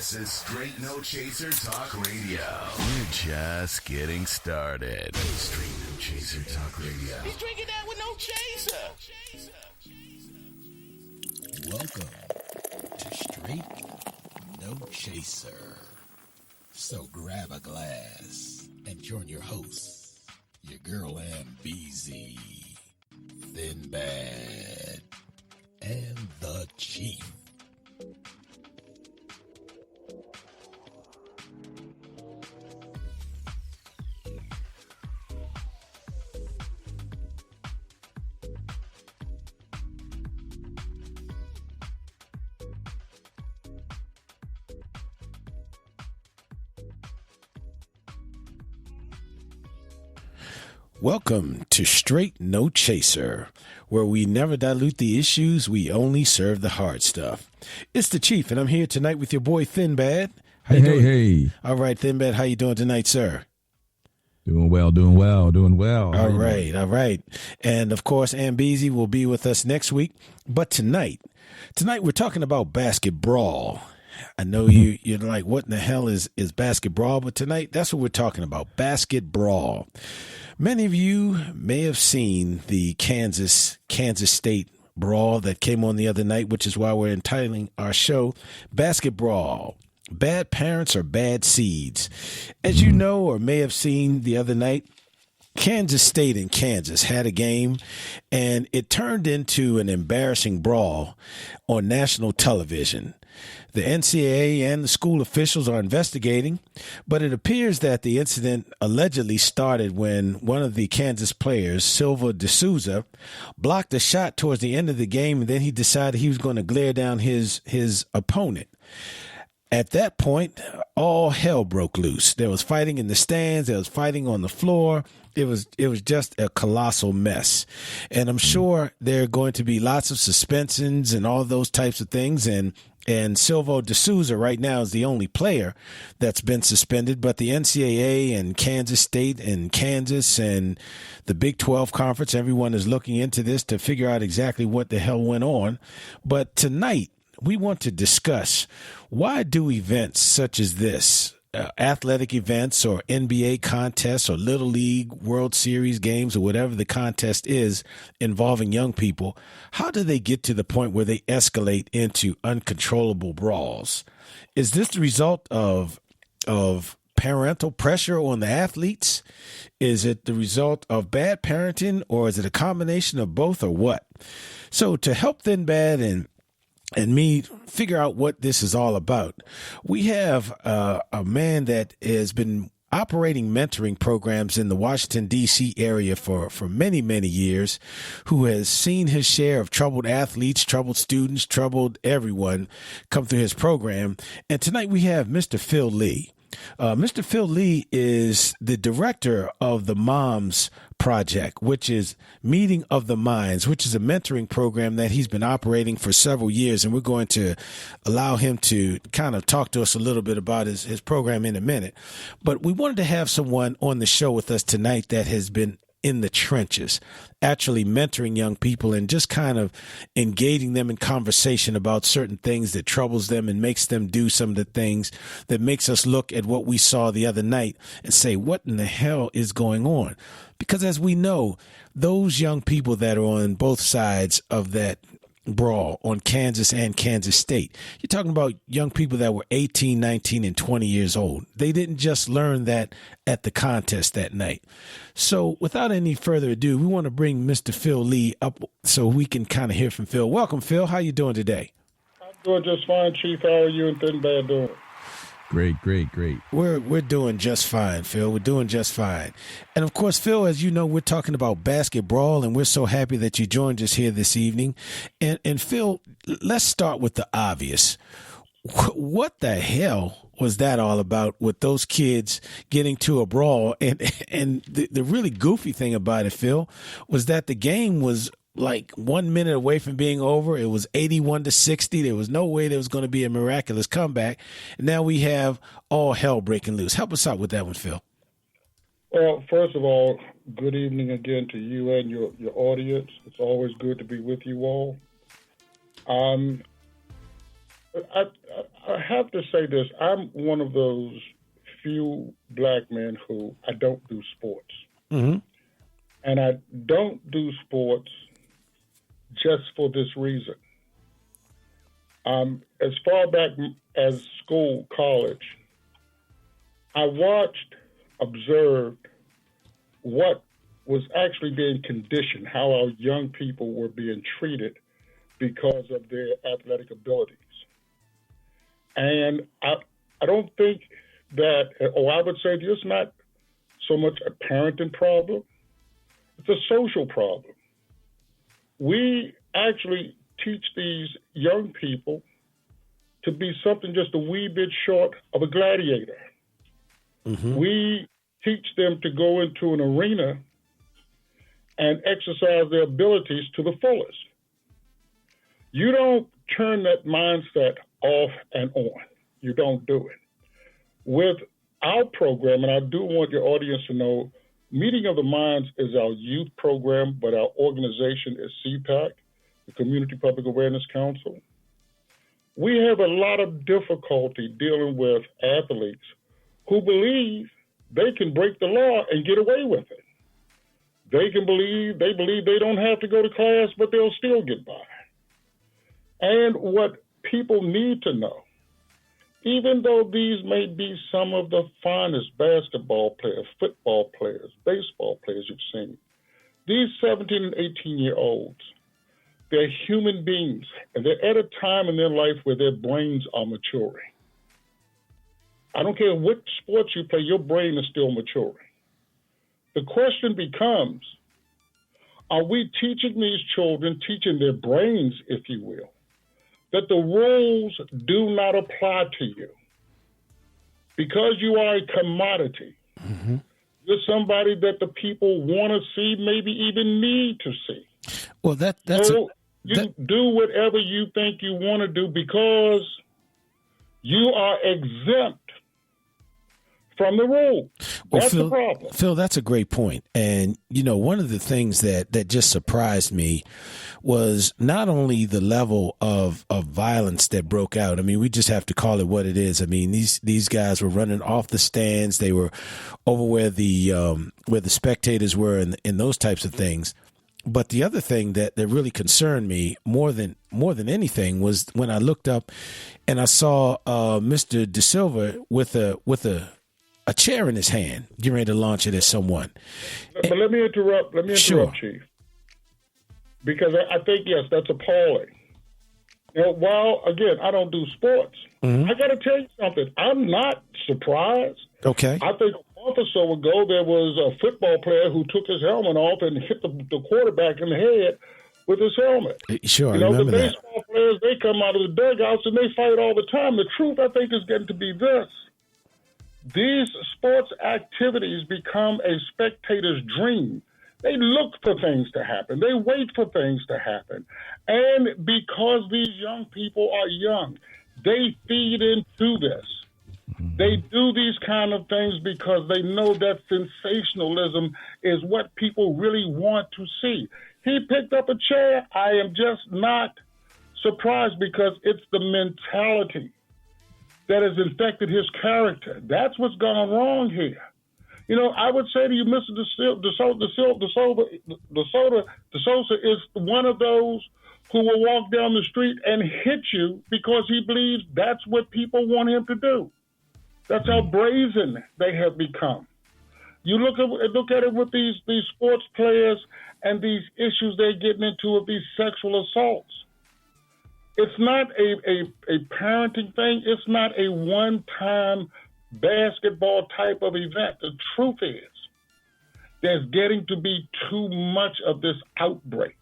This is Straight No Chaser Talk Radio. We're just getting started. Straight No Chaser Talk Radio. He's drinking that with no chaser. Welcome to Straight No Chaser. So grab a glass and join your hosts, your girl and BZ, Thin Bad, and the Chief. Welcome to Straight No Chaser, where we never dilute the issues, we only serve the hard stuff. It's the Chief, and I'm here tonight with your boy Thin Bad. How you doing? Hey. All right, Thin Bad, how you doing tonight, sir? Doing well. All right. And, of course, Ambeezy will be with us next week. But tonight we're talking about Basketbrawl. I know you're like, what in the hell is Basketbrawl? But tonight, that's what we're talking about, Basketbrawl. Many of you may have seen the Kansas State brawl that came on the other night, which is why we're entitling our show Basketbrawl. Bad parents or bad seeds. As you know or may have seen the other night, Kansas State and Kansas had a game, and it turned into an embarrassing brawl on national television. The NCAA and the school officials are investigating, but it appears that the incident allegedly started when one of the Kansas players, Silva D'Souza, blocked a shot towards the end of the game, and then he decided he was going to glare down his opponent. At that point, all hell broke loose. There was fighting in the stands. There was fighting on the floor. It was just a colossal mess. And I'm sure there are going to be lots of suspensions and all those types of things. And Silva D'Souza right now is the only player that's been suspended. But the NCAA and Kansas State and Kansas and the Big 12 Conference, everyone is looking into this to figure out exactly what the hell went on. But tonight, we want to discuss, why do events such as this, athletic events or NBA contests or Little League, World Series games or whatever the contest is involving young people, how do they get to the point where they escalate into uncontrollable brawls? Is this the result of parental pressure on the athletes? Is it the result of bad parenting, or is it a combination of both, or what? So to help Thin Bad and me figure out what this is all about, we have a man that has been operating mentoring programs in the Washington, D.C. area for many, many years, who has seen his share of troubled athletes, troubled students, troubled everyone come through his program. And tonight we have Mr. Phil Lee. Mr. Phil Lee is the director of the Moms Project, which is Meeting of the Minds, which is a mentoring program that he's been operating for several years. And we're going to allow him to kind of talk to us a little bit about his program in a minute. But we wanted to have someone on the show with us tonight that has been in the trenches, actually mentoring young people and just kind of engaging them in conversation about certain things that troubles them and makes them do some of the things that makes us look at what we saw the other night and say, what in the hell is going on? Because as we know, those young people that are on both sides of that brawl on Kansas and Kansas State, you're talking about young people that were 18, 19, and 20 years old. They didn't just learn that at the contest that night. So without any further ado, we want to bring Mr. Phil Lee up so we can kind of hear from Phil. Welcome, Phil. How you doing today? I'm doing just fine, Chief. How are you and Thin Bad doing? Great. We're doing just fine, Phil. We're doing just fine. And of course, Phil, as you know, we're talking about Basketbrawl, and we're so happy that you joined us here this evening. And Phil, let's start with the obvious. What the hell was that all about with those kids getting to a brawl? And the really goofy thing about it, Phil, was that the game was like 1 minute away from being over. It was 81-60. There was no way there was going to be a miraculous comeback. And now we have all hell breaking loose. Help us out with that one, Phil. Well, first of all, good evening again to you and your audience. It's always good to be with you all. I have to say this. I'm one of those few black men who I don't do sports. Mm-hmm. And I don't do sports just for this reason. As far back as school, college, I watched, observed what was actually being conditioned, how our young people were being treated because of their athletic abilities. And I don't think that, or I would say it's not so much a parenting problem, it's a social problem. We actually teach these young people to be something just a wee bit short of a gladiator. Mm-hmm. We teach them to go into an arena and exercise their abilities to the fullest. You don't turn that mindset off and on. You don't do it. With our program, and I do want your audience to know, Meeting of the Minds is our youth program, but our organization is CPAC, the Community Public Awareness Council. We have a lot of difficulty dealing with athletes who believe they can break the law and get away with it. They believe they don't have to go to class, but they'll still get by. And what people need to know, even though these may be some of the finest basketball players, football players, baseball players you've seen, these 17 and 18-year-olds, they're human beings, and they're at a time in their life where their brains are maturing. I don't care what sports you play, your brain is still maturing. The question becomes, are we teaching these children, teaching their brains, if you will, that the rules do not apply to you? Because you are a commodity. Mm-hmm. You're somebody that the people want to see, maybe even need to see. Well, you do whatever you think you want to do because you are exempt from the rule. That's the problem. Phil, that's a great point. And, one of the things that just surprised me was not only the level of violence that broke out. I mean, we just have to call it what it is. I mean, these guys were running off the stands. They were over where the spectators were and those types of things. But the other thing that really concerned me more than anything was when I looked up and I saw Mr. De Silva with a chair in his hand, getting ready to launch it at someone. But let me interrupt. Sure. Chief, because I think yes, that's appalling. While again, I don't do sports. Mm-hmm. I got to tell you something. I'm not surprised. Okay. I think a month or so ago there was a football player who took his helmet off and hit the quarterback in the head with his helmet. Sure, I remember the baseball players, they come out of the dugouts and they fight all the time. The truth, I think, is getting to be this. These sports activities become a spectator's dream. They look for things to happen. They wait for things to happen. And because these young people are young, they feed into this. They do these kind of things because they know that sensationalism is what people really want to see. He picked up a chair. I am just not surprised because it's the mentality that has infected his character. That's what's gone wrong here. I would say to you, Mr. De Souza is one of those who will walk down the street and hit you because he believes that's what people want him to do. That's how brazen they have become. You look at it with these sports players and these issues they're getting into with these sexual assaults. It's not a parenting thing. It's not a one-time basketball type of event. The truth is, there's getting to be too much of this outbreak.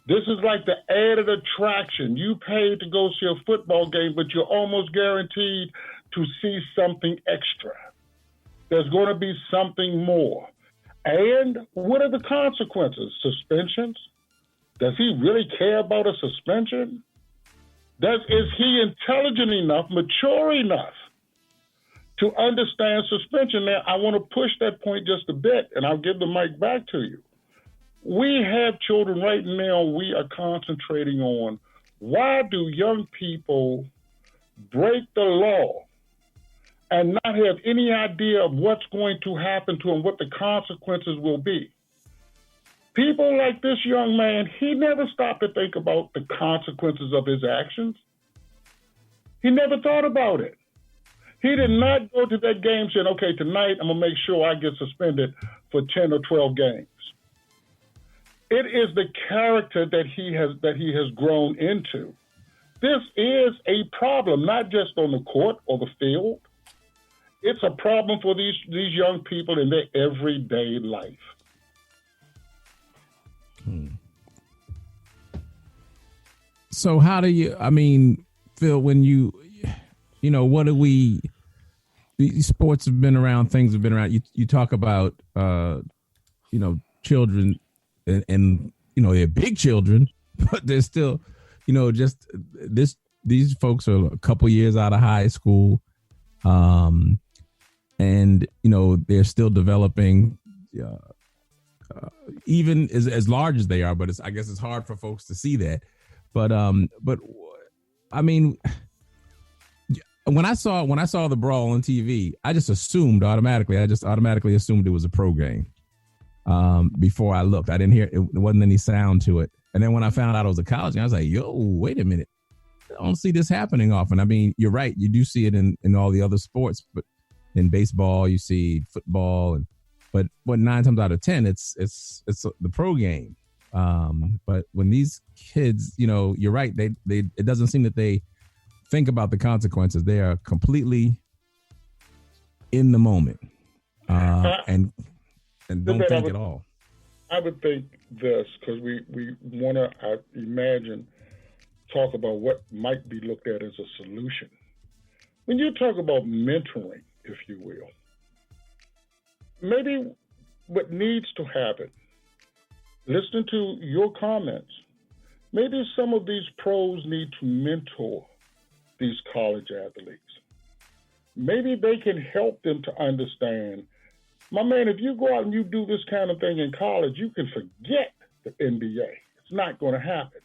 This is like the added attraction. You pay to go see a football game, but you're almost guaranteed to see something extra. There's going to be something more. And what are the consequences? Suspensions? Does he really care about a suspension? Is he intelligent enough, mature enough to understand suspension? Now, I want to push that point just a bit, and I'll give the mic back to you. We have children right now we are concentrating on Why do young people break the law and not have any idea of what's going to happen to them, what the consequences will be? People like this young man, he never stopped to think about the consequences of his actions. He never thought about it. He did not go to that game saying, okay, tonight I'm going to make sure I get suspended for 10 or 12 games. It is the character that he has grown into. This is a problem, not just on the court or the field. It's a problem for these young people in their everyday life. So how do you, Phil, when what do these sports have been around, things have been around. You talk about, children and they're big children, but they're still, these folks are a couple years out of high school. And they're still developing, even as large as they are, but I guess it's hard for folks to see that. But when I saw the brawl on TV, I just automatically assumed it was a pro game. Before I looked, I didn't hear it wasn't any sound to it. And then when I found out it was a college game, I was like, yo, wait a minute. I don't see this happening often. I mean, you're right. You do see it in all the other sports, but in baseball, you see football, but 9 times out of 10, it's the pro game. But when these kids, you're right. They it doesn't seem that they think about the consequences. They are completely in the moment, and don't think at all. I would think this, because we want to talk about what might be looked at as a solution. When you talk about mentoring, if you will, maybe what needs to happen, listening to your comments, maybe some of these pros need to mentor these college athletes. Maybe they can help them to understand, my man, if you go out and you do this kind of thing in college, you can forget the NBA. It's not going to happen.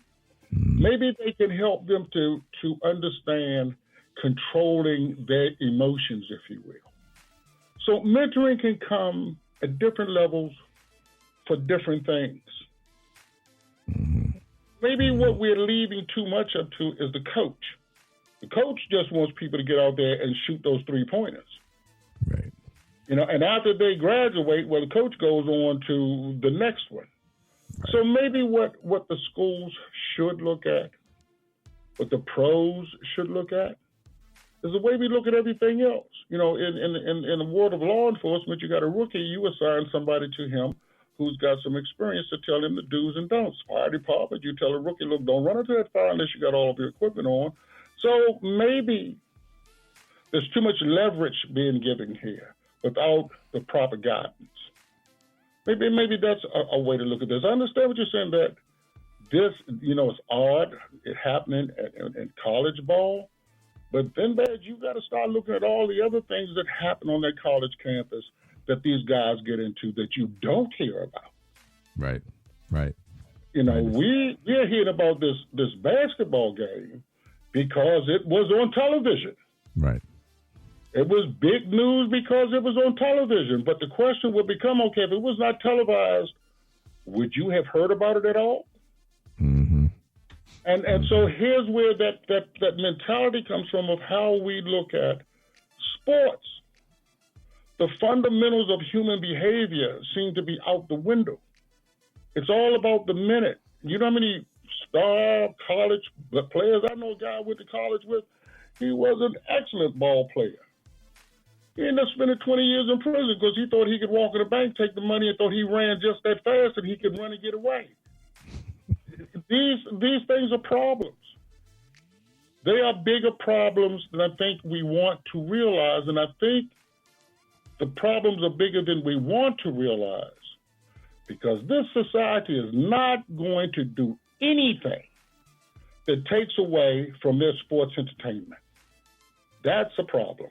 Maybe they can help them to understand controlling their emotions, if you will. So mentoring can come at different levels for different things. Maybe what we're leaving too much up to is the coach. The coach just wants people to get out there and shoot those 3-pointers. Right. And after they graduate, the coach goes on to the next one. Right. So maybe what the schools should look at, what the pros should look at, is the way we look at everything else. In the world of law enforcement, you got a rookie, you assign somebody to him who's got some experience to tell him the do's and don'ts. Fire department, you tell a rookie, look, don't run into that fire unless you got all of your equipment on. So maybe there's too much leverage being given here without the proper guidance. Maybe that's a way to look at this. I understand what you're saying, that this, it's odd, it happening in college ball, but then, you got to start looking at all the other things that happen on that college campus that these guys get into that you don't hear about. Right. We're hearing about this basketball game because it was on television. Right. It was big news because it was on television. But the question would become, okay, if it was not televised, would you have heard about it at all? Mm-hmm. And so here's where that mentality comes from, of how we look at sports. The fundamentals of human behavior seem to be out the window. It's all about the minute. You know how many star college players? I know a guy I went to college with. He was an excellent ball player. He ended up spending 20 years in prison because he thought he could walk in a bank, take the money, and thought he ran just that fast and he could run and get away. These things are problems. They are bigger problems than I think we want to realize, and I think the problems are bigger than we want to realize, because this society is not going to do anything that takes away from their sports entertainment. That's a problem.